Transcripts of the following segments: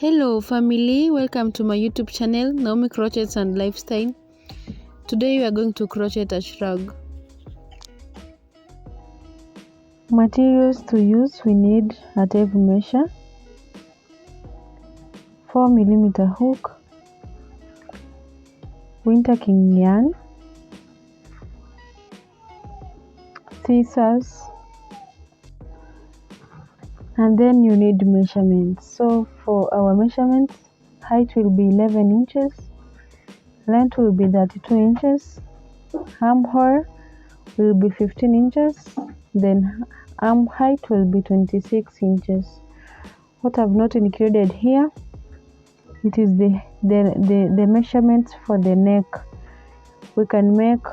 Hello family, welcome to my YouTube channel Naomi Crochets and Lifestyle. Today we are going to crochet a shrug. Materials to use: we need a tape measure, 4mm hook, winterking yarn, scissors, and then you need measurements. So for our measurements, height will be 11 inches, length will be 32 inches, armhole will be 15 inches, then arm height will be 26 inches. What I've not included here, it is the measurements for the neck. We can make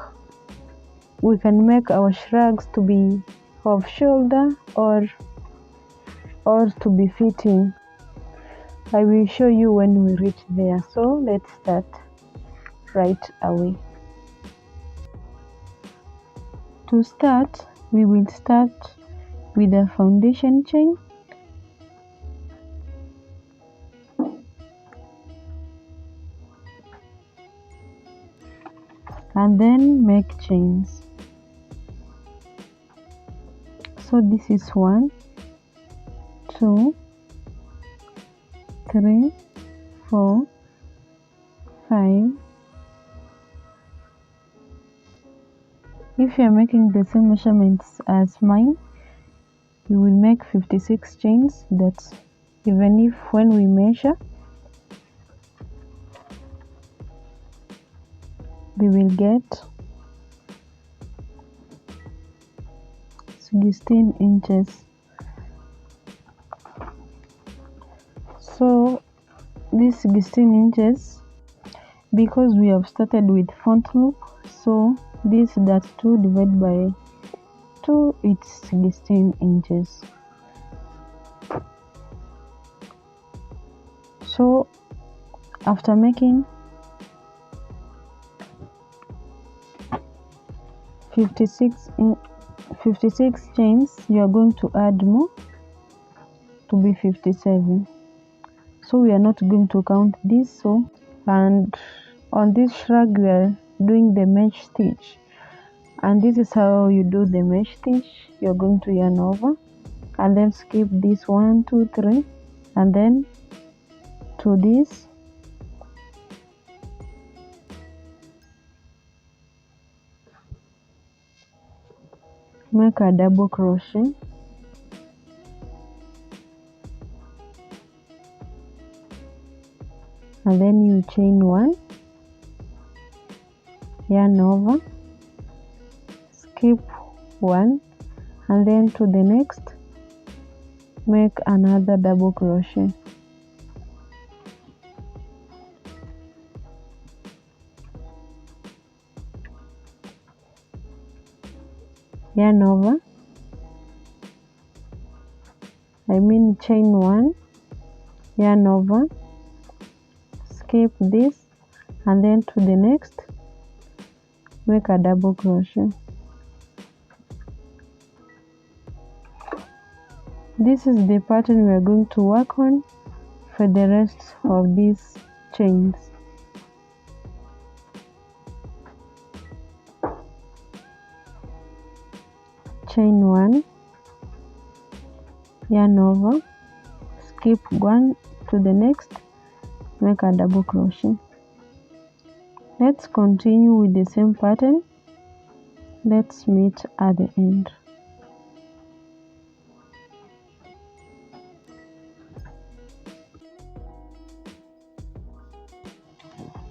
our shrugs to be of shoulder or to be fitting. I will show you when we reach there. So let's start right away. To start, we will start with a foundation chain. And then make chains. So this is 1, 2, 3, 4, 5. If you are making the same measurements as mine, you will make 56 chains. That's even if when we measure, we will get 16 inches. So this 16 inches, because we have started with front loop, so this 2 divided by 2, it's 16 inches. So after making 56 chains, you are going to add more to be 57. So we are not going to count this. So, and on this shrug we are doing the mesh stitch, and this is how you do the mesh stitch. You're going to yarn over and then skip this 1, 2, 3, and then to this, make a double crochet, and then you chain 1, yarn over, skip 1, and then to the next, make another double crochet. Yarn over, chain 1, yarn over, skip this, and then to the next, make a double crochet. This is the pattern we are going to work on for the rest of these chains. Chain 1, yarn over, skip 1 to the next, make a double crochet. Let's continue with the same pattern. Let's meet at the end.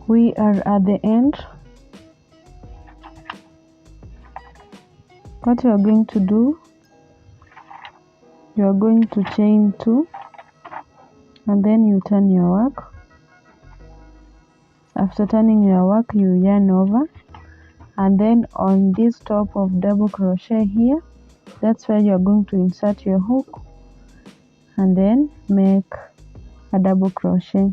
We are at the end. What you are going to do, you are going to chain 2, and then you turn your work. After turning your work, you yarn over, and then on this top of double crochet here, that's where you are going to insert your hook, and then make a double crochet.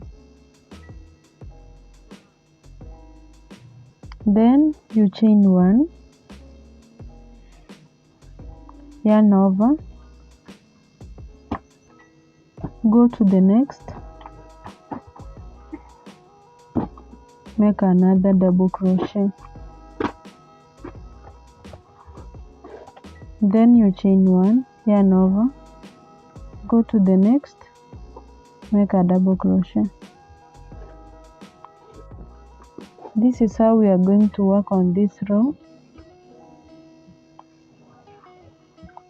Then you chain 1, yarn over, go to the next, make another double crochet, then you chain 1, yarn over, go to the next, make a double crochet. This is how we are going to work on this row.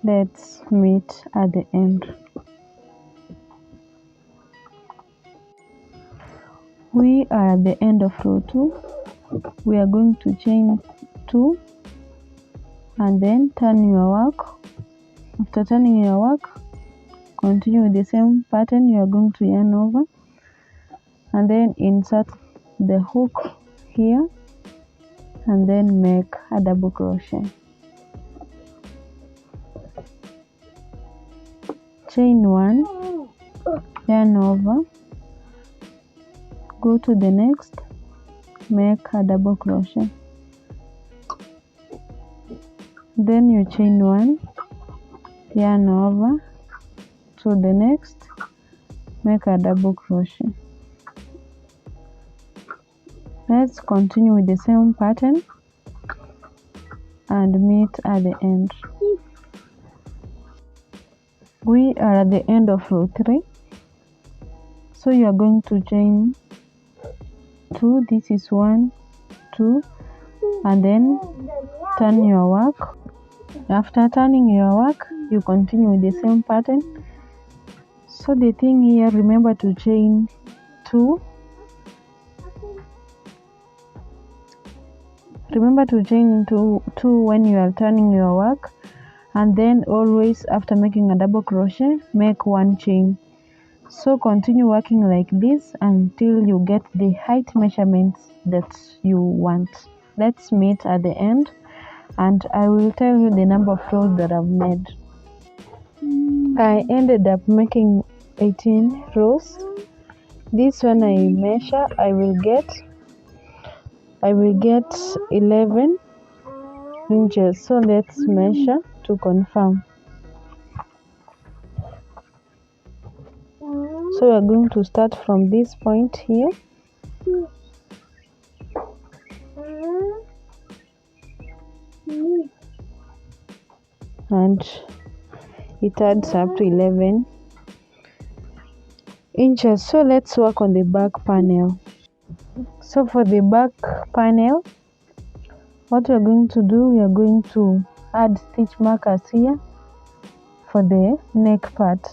Let's meet at the end. We are at the end of row 2. We are going to chain 2 and then turn your work. After turning your work, continue with the same pattern. You are going to yarn over and then insert the hook here and then make a double crochet. Chain 1, yarn over, go to the next, make a double crochet, then you chain 1, yarn over to the next, make a double crochet. Let's continue with the same pattern and meet at the end. We are at the end of row 3, so you are going to chain 2. This is 1, 2, and then turn your work. After turning your work, you continue with the same pattern. So the thing here, remember to chain 2. Remember to chain 2 when you are turning your work, and then always after making a double crochet, make 1 chain. So continue working like this until you get the height measurements that you want. Let's meet at the end and I will tell you the number of rows that I've made. I ended up making 18 rows. This when I measure, I will get 11 inches. So let's measure to confirm. So we are going to start from this point here. And it adds up to 11 inches. So let's work on the back panel. So for the back panel, what we are going to do, we are going to add stitch markers here for the neck part.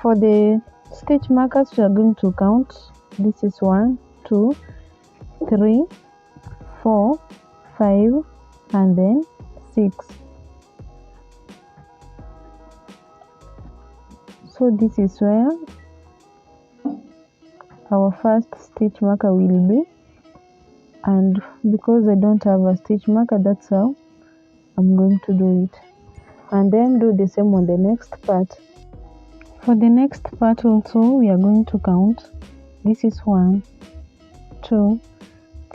For the stitch markers, we are going to count. This is 1, 2, 3, 4, 5, and then 6. So this is where our first stitch marker will be, and because I don't have a stitch marker, that's how I'm going to do it. And then do the same on the next part. For the next part also, we are going to count. This is 1, 2,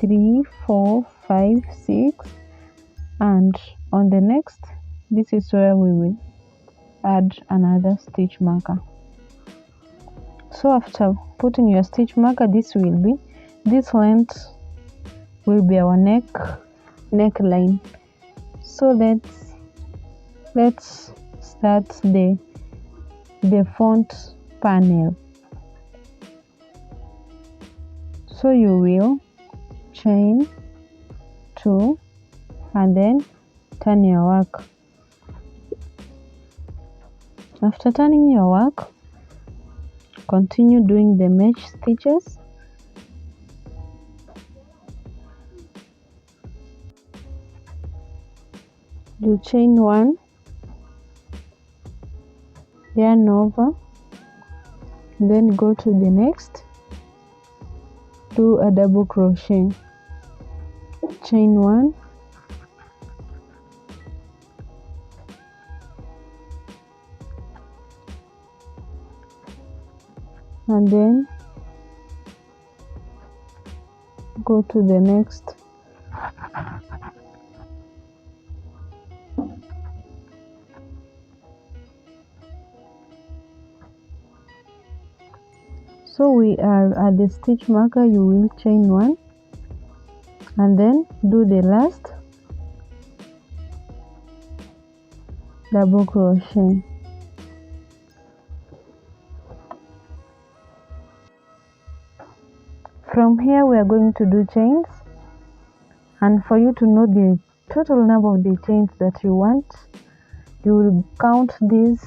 3, 4, 5, 6, and on the next, this is where we will add another stitch marker. So after putting your stitch marker, this length will be our neckline. So let's start the front panel. So you will chain 2 and then turn your work. After turning your work, continue doing the mesh stitches. You chain 1, yarn over, then go to the next, do a double crochet, chain 1, and then go to the next, so we are at the stitch marker. You will chain 1, and then do the last double crochet. From here we are going to do chains, and for you to know the total number of the chains that you want, you will count this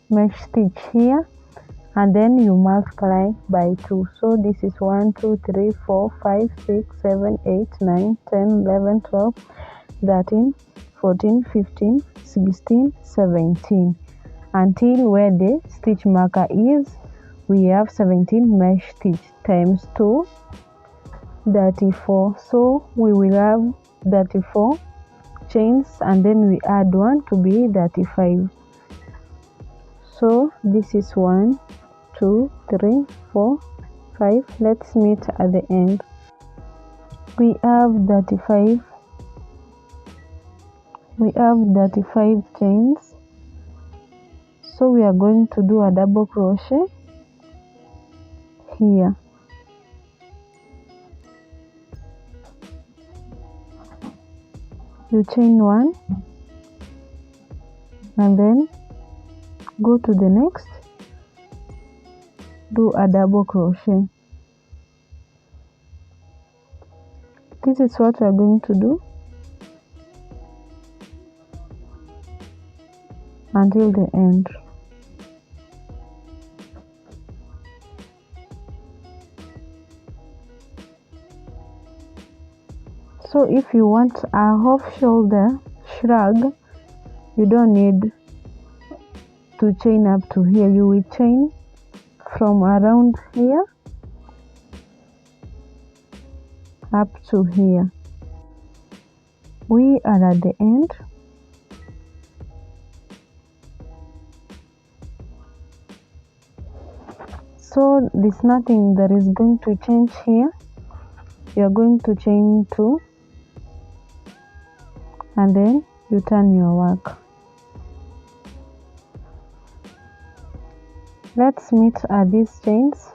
mesh stitch here and then you multiply by 2. So this is 1 2 3 4 5 6 7 8 9 10 11 12 13 14 15 16 17 until where the stitch marker is. We have 17 mesh stitch times 2, 34. So we will have 34 chains, and then we add 1 to be 35. So this is 1 2 3 4 5. Let's meet at the end. We have 35 chains, so we are going to do a double crochet here. You chain 1 and then go to the next, do a double crochet. This is what we are going to do until the end. So if you want a half shoulder shrug, you don't need to chain up to here. You will chain from around here up to here. We are at the end. So there's nothing that is going to change here. You're going to chain 2 and then you turn your work. Let's meet at these chains.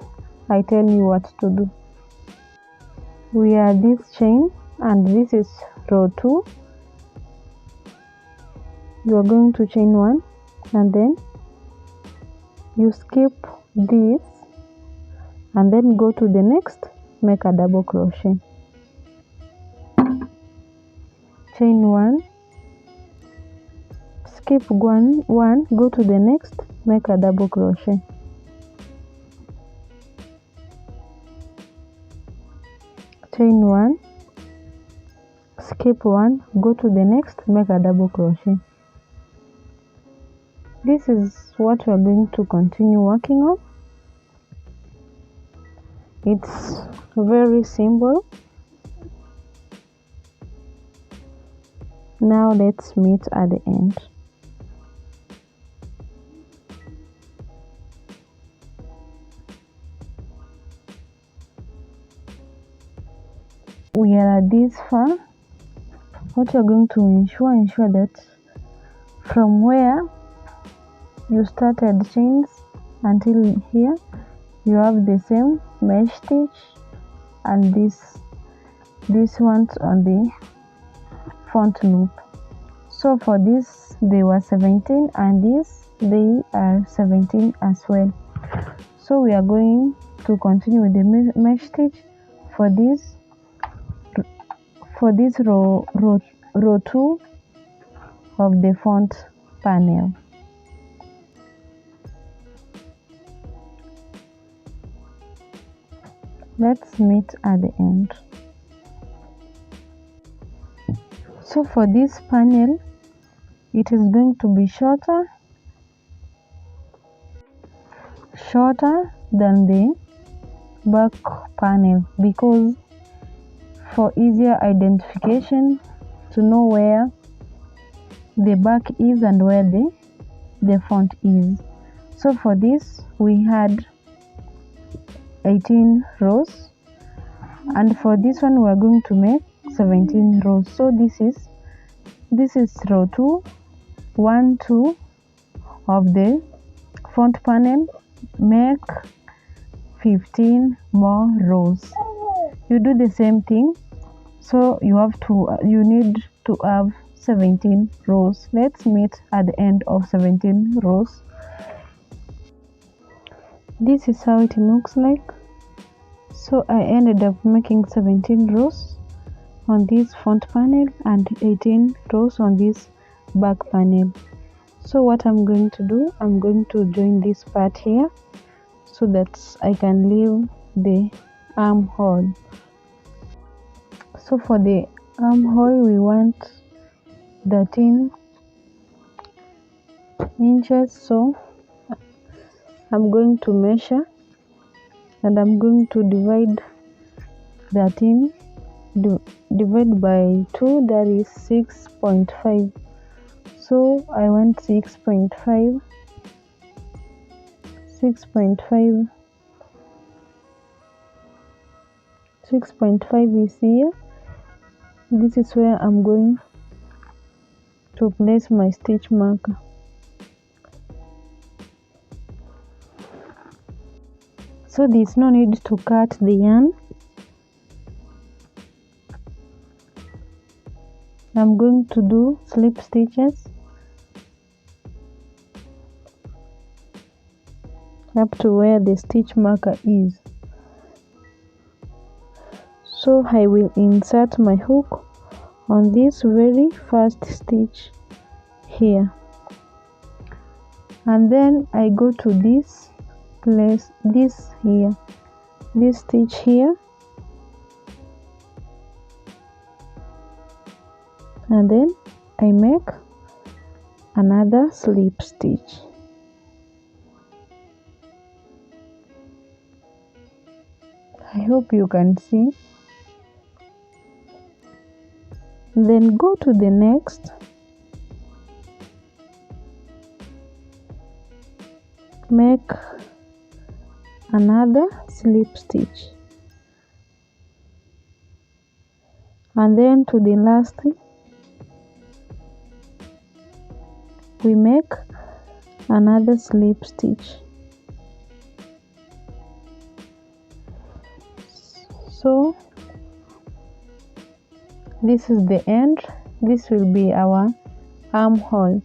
I tell you what to do. We are this chain and this is row 2. You are going to chain 1 and then you skip this and then go to the next, make a double crochet. Chain 1, skip 1, go to the next, make a double crochet. Chain 1, skip 1, go to the next, make a double crochet. This is what we are going to continue working on. It's very simple. Now let's meet at the end. We are at this far. What you're going to ensure that from where you started chains until here, you have the same mesh stitch and this one's on the front loop. So for this they were 17 and this they are 17 as well. So we are going to continue with the mesh stitch for this row 2 of the front panel. Let's meet at the end. So for this panel, it is going to be shorter than the back panel, because for easier identification to know where the back is and where the front is. So for this we had 18 rows, and for this one we are going to make 17 rows. So this is row 2, 1 2 of the front panel. Make 15 more rows. You do the same thing So you need to have 17 rows. Let's meet at the end of 17 rows. This is how it looks like. So I ended up making 17 rows on this front panel and 18 rows on this back panel. So what I'm going to do, I'm going to join this part here so that I can leave the armhole. So for the armhole we want 13 inches. So I'm going to measure and I'm going to divide 13 divide by 2, that is 6.5. So I want 6.5 is here. This is where I'm going to place my stitch marker. So there's no need to cut the yarn. I'm going to do slip stitches up to where the stitch marker is. So I will insert my hook on this very first stitch here, and then I go to this place, this stitch here, and then I make another slip stitch. I hope you can see. Then go to the next, make another slip stitch, and then to the last we make another slip stitch. So this is the end. This will be our armhole.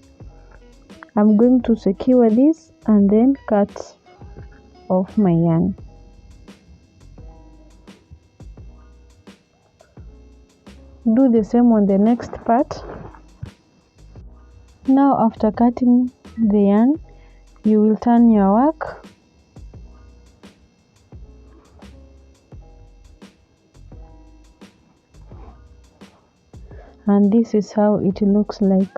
I'm going to secure this and then cut off my yarn. Do the same on the next part. Now after cutting the yarn, you will turn your work and this is how it looks like.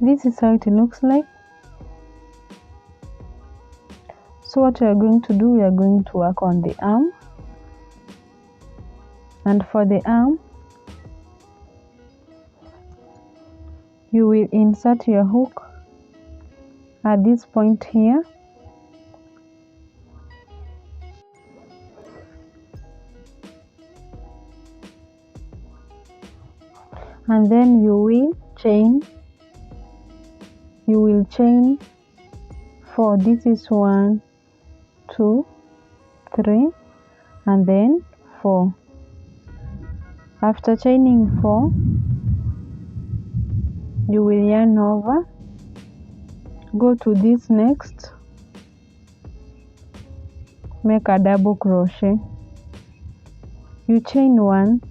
This is how it looks like. So what we are going to do, we are going to work on the arm, and for the arm you will insert your hook at this point here, and then you will chain 4. This is 1, 2, 3, and then 4. After chaining 4, you will yarn over, go to this next, make a double crochet, you chain 1,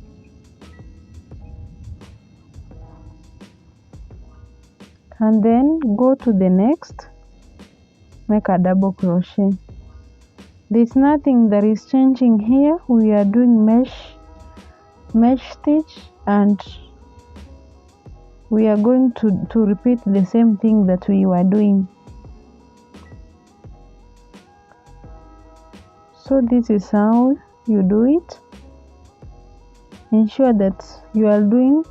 and then go to the next, make a double crochet. There's nothing that is changing here. We are doing mesh stitch, and we are going to repeat the same thing that we were doing. So this is how you do it. Ensure that you are doing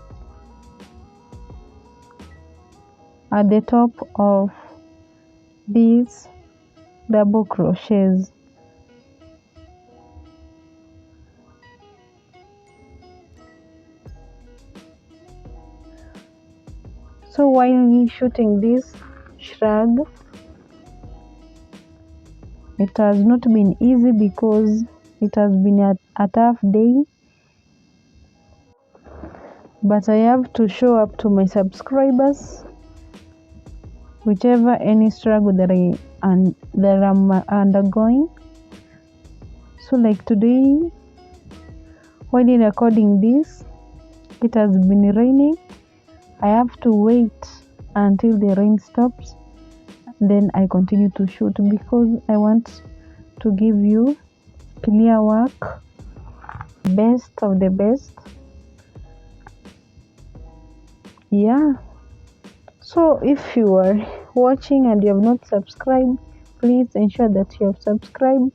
at the top of these double crochets. So while shooting this shrug. It has not been easy because it has been a tough day, but I have to show up to my subscribers, whichever any struggle that I'm undergoing. So like today, while recording this, it has been raining. I have to wait until the rain stops, then I continue to shoot because I want to give you clear work, best of the best. Yeah, so if you are watching and you have not subscribed, please ensure that you have subscribed,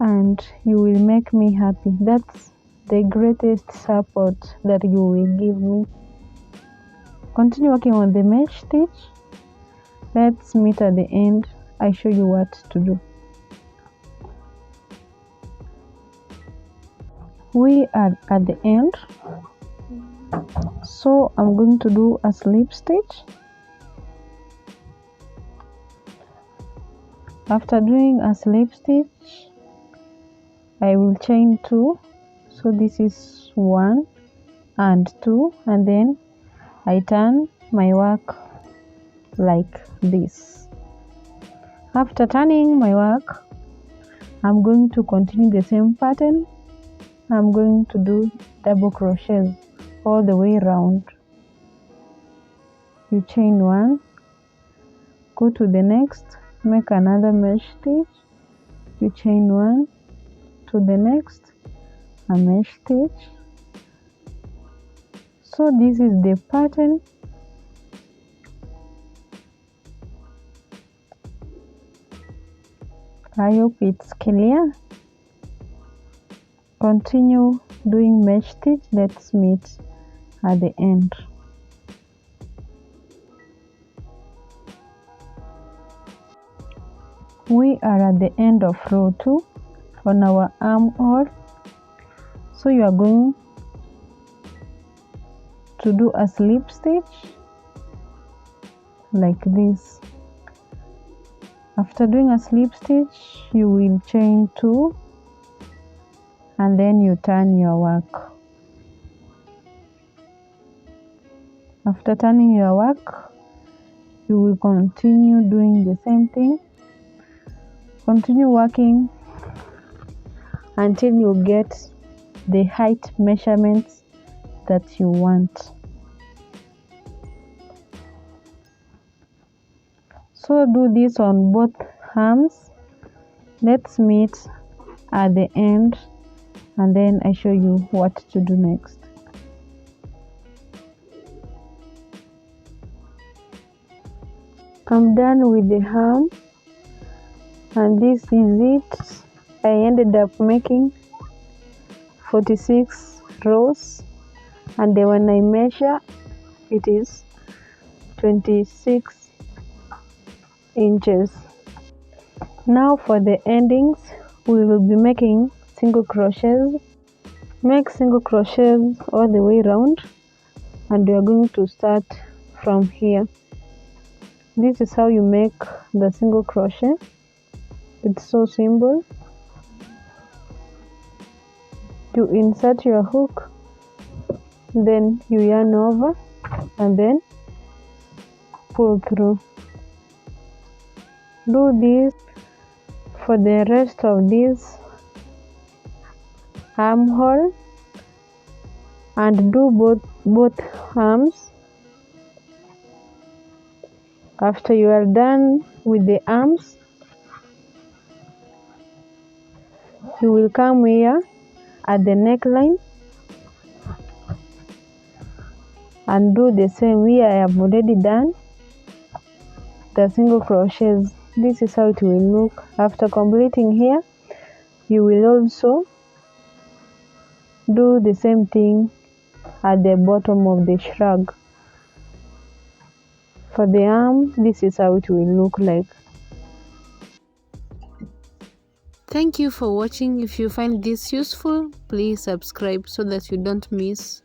and you will make me happy. That's the greatest support that you will give me. Continue working on the mesh stitch. Let's meet at the end. I show you what to do. We are at the end, so I'm going to do a slip stitch. After doing a slip stitch, I will chain 2. So this is 1 and 2, and then I turn my work like this. After turning my work, I'm going to continue the same pattern. I'm going to do double crochets all the way around. You chain 1, go to the next, make another mesh stitch, you chain 1, to the next, a mesh stitch. So this is the pattern. I hope it's clear. Continue doing mesh stitch. Let's meet at the end. We are at the end of row 2 on our armhole. So you are going to do a slip stitch like this. After doing a slip stitch, you will chain 2, and then you turn your work. After turning your work, you will continue doing the same thing. Continue working until you get the height measurements that you want. So do this on both arms. Let's meet at the end, and then I show you what to do next. I'm done with the arm, and this is it. I ended up making 46 rows, and then when I measure, it is 26 inches. Now for the endings, we will be making single crochets. Make single crochets all the way around, and we are going to start from here. This is how you make the single crochet. It's so simple. You insert your hook, then you yarn over, and then pull through. Do this for the rest of this armhole, and do both arms. After you are done with the arms, you will come here at the neckline and do the same. Here I have already done the single crochets. This is how it will look. After completing here, you will also do the same thing at the bottom of the shrug. For the arm, this is how it will look like. Thank you for watching. If you find this useful, please subscribe so that you don't miss